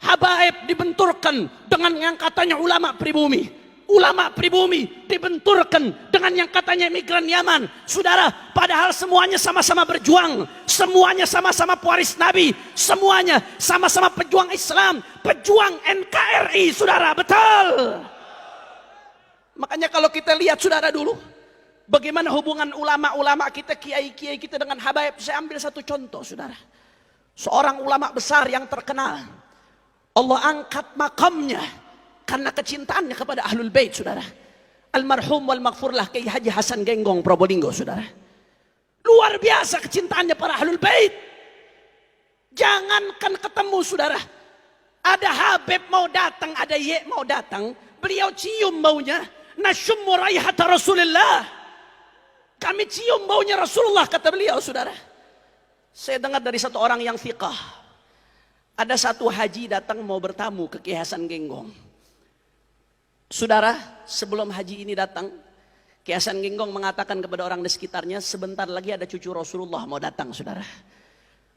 habaib dibenturkan dengan yang katanya ulama pribumi. Ulama pribumi dibenturkan dengan yang katanya migran Yaman. Saudara, padahal semuanya sama-sama berjuang, semuanya sama-sama pewaris Nabi, semuanya sama-sama pejuang Islam, pejuang NKRI, saudara, betul. Makanya kalau kita lihat saudara dulu, bagaimana hubungan ulama-ulama kita, kiai-kiai kita dengan habaib. Saya ambil satu contoh saudara. Seorang ulama besar yang terkenal, Allah angkat makamnya karena kecintaannya kepada Ahlul Bait saudara. Almarhum wal maghfurlah Kiai Haji Hasan Genggong Probolinggo saudara. Luar biasa kecintaannya para Ahlul Bait. Jangankan ketemu saudara, ada Habib mau datang, ada Ye mau datang, beliau cium baunya. Nasyummu raihata Rasulullah, kami cium baunya Rasulullah, kata beliau saudara. Saya dengar dari satu orang yang thiqah, ada satu haji datang mau bertamu ke Kiai Hasan Genggong. Saudara, sebelum haji ini datang, Kiai Hasan Genggong mengatakan kepada orang di sekitarnya, sebentar lagi ada cucu Rasulullah mau datang saudara.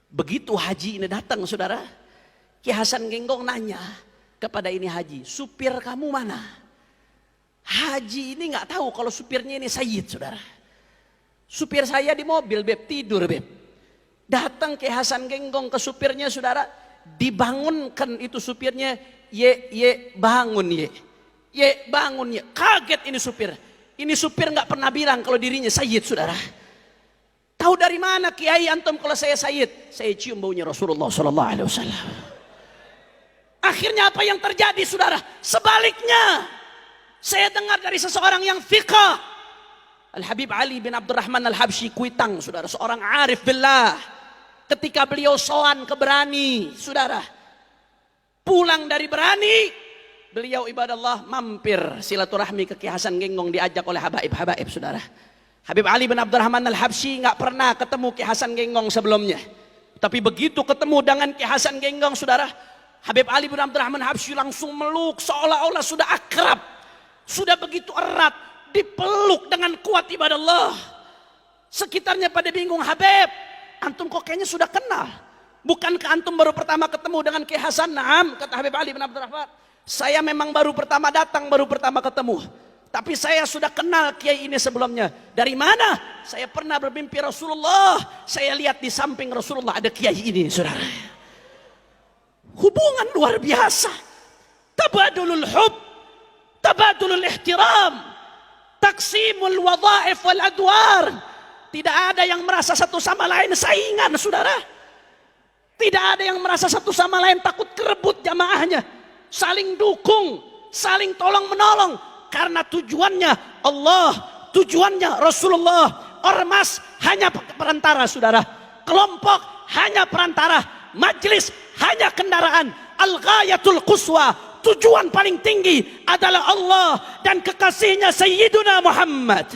Begitu haji ini datang saudara, Kiai Hasan Genggong nanya kepada ini haji, supir kamu mana? Haji ini nggak tahu kalau supirnya ini Sayyid saudara. Supir saya di mobil beb, tidur beb. Datang ke Hasan Genggong ke supirnya saudara, dibangunkan itu supirnya, ye bangun ye bangun ye. Kaget ini supir. Ini supir nggak pernah bilang kalau dirinya Sayyid saudara. Tahu dari mana kiai antum kalau saya Sayyid? Saya cium baunya Rasulullah Sallallahu Alaihi Wasallam. Akhirnya apa yang terjadi saudara? Sebaliknya, saya dengar dari seseorang yang thiqah, Al-Habib Ali bin Abdurrahman Al-Habsyi Kuitang saudara, seorang arif billah. Ketika beliau soan ke Berani saudara, pulang dari Berani, beliau ibadallah mampir silaturahmi ke Kiai Hasan Genggong, diajak oleh habaib saudara. Habib Ali bin Abdurrahman Al-Habsyi nggak pernah ketemu Kiai Hasan Genggong sebelumnya, tapi begitu ketemu dengan Kiai Hasan Genggong saudara, Habib Ali bin Abdurrahman Al-Habsyi langsung meluk seolah-olah sudah akrab, sudah begitu erat, dipeluk dengan kuat ibadallah. Sekitarnya pada bingung, Habib, antum kok kayaknya sudah kenal. Bukankah antum baru pertama ketemu dengan Kiai Hasan? Naam, kata Habib Ali bin Abdurrahman. Saya memang baru pertama datang, baru pertama ketemu. Tapi saya sudah kenal Kiai ini sebelumnya. Dari mana? Saya pernah bermimpi Rasulullah. Saya lihat di samping Rasulullah ada Kiai ini, saudara. Hubungan luar biasa. Tabadulul hub, tabadulul ihtiram, taksimul wadhaif wal adwar. Tidak ada yang merasa satu sama lain saingan saudara. Tidak ada yang merasa satu sama lain takut kerebut jamaahnya. Saling dukung, saling tolong menolong. Karena tujuannya Allah, tujuannya Rasulullah. Ormas hanya perantara saudara. Kelompok hanya perantara. Majlis hanya kendaraan. Al-ghayatul quswa, tujuan paling tinggi adalah Allah dan kekasihnya Sayyiduna Muhammad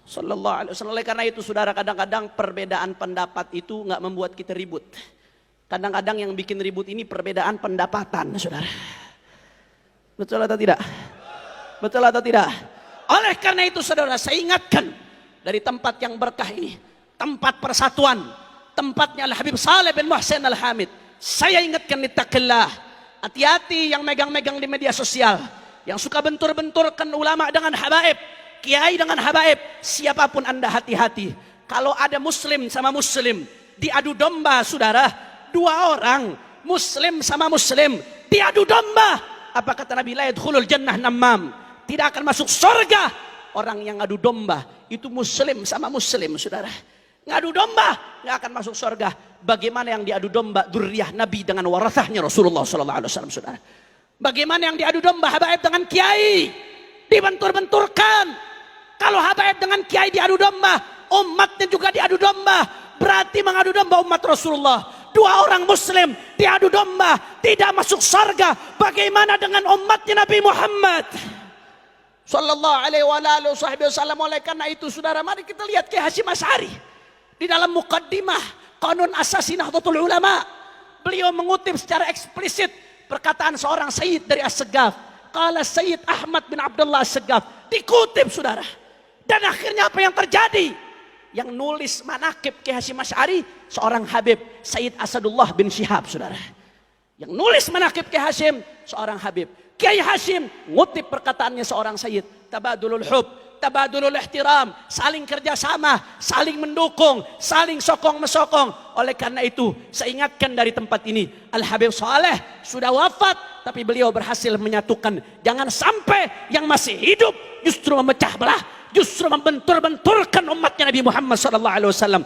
Sallallahu Alaihi Wasallam. Oleh karena itu saudara, kadang-kadang perbedaan pendapat itu nggak membuat kita ribut. Kadang-kadang yang bikin ribut ini perbedaan pendapatan saudara. Betul atau tidak? Betul atau tidak? Oleh karena itu saudara, saya ingatkan dari tempat yang berkah ini, tempat persatuan, tempatnya Al-Habib Saleh bin Muhsin Al-Hamid. Saya ingatkan, ittaqillah. Hati-hati yang megang-megang di media sosial, yang suka bentur-benturkan ulama dengan habaib, kiai dengan habaib. Siapapun anda, hati-hati. Kalau ada muslim sama muslim diadu domba saudara, dua orang muslim sama muslim diadu domba, apa kata Nabi? La yadkhulul jannah namam, tidak akan masuk surga orang yang ngadu domba. Itu muslim sama muslim saudara, ngadu domba nggak akan masuk surga. Bagaimana yang diadu domba dzurriyyah Nabi dengan warathahnya Rasulullah Sallallahu Alaihi Wasallam saudara? Bagaimana yang diadu domba habaib dengan kiai, dibentur-benturkan. Kalau habaib dengan kiai diadu domba, umatnya juga diadu domba. Berarti mengadu domba umat Rasulullah. Dua orang muslim diadu domba, tidak masuk surga. Bagaimana dengan umatnya Nabi Muhammad Sallallahu Alaihi Wasallam? Oleh karena itu saudara, mari kita lihat Kiai Hasyim Asy'ari di dalam muqaddimah Qanun Asasi Nahdlatul Ulama. Beliau mengutip secara eksplisit perkataan seorang Sayyid dari As-Saggaf. Qala Sayyid Ahmad bin Abdullah As-Saggaf. Dikutip saudara. Dan akhirnya apa yang terjadi? yang nulis manakib Kiai Hasyim Asy'ari seorang Habib Sayyid Asadullah bin Syihab, saudara. Yang nulis manakib Kiai Hasyim seorang Habib. Kiai Hasyim ngutip perkataannya seorang Sayyid, tabadulul hub, tabadulul ihtiram, saling kerjasama, saling mendukung, saling sokong mesokong. Oleh karena itu saya ingatkan dari tempat ini, Al Habib Saleh sudah wafat tapi beliau berhasil menyatukan. Jangan sampai yang masih hidup justru memecah belah, justru membentur-benturkan umatnya Nabi Muhammad SAW.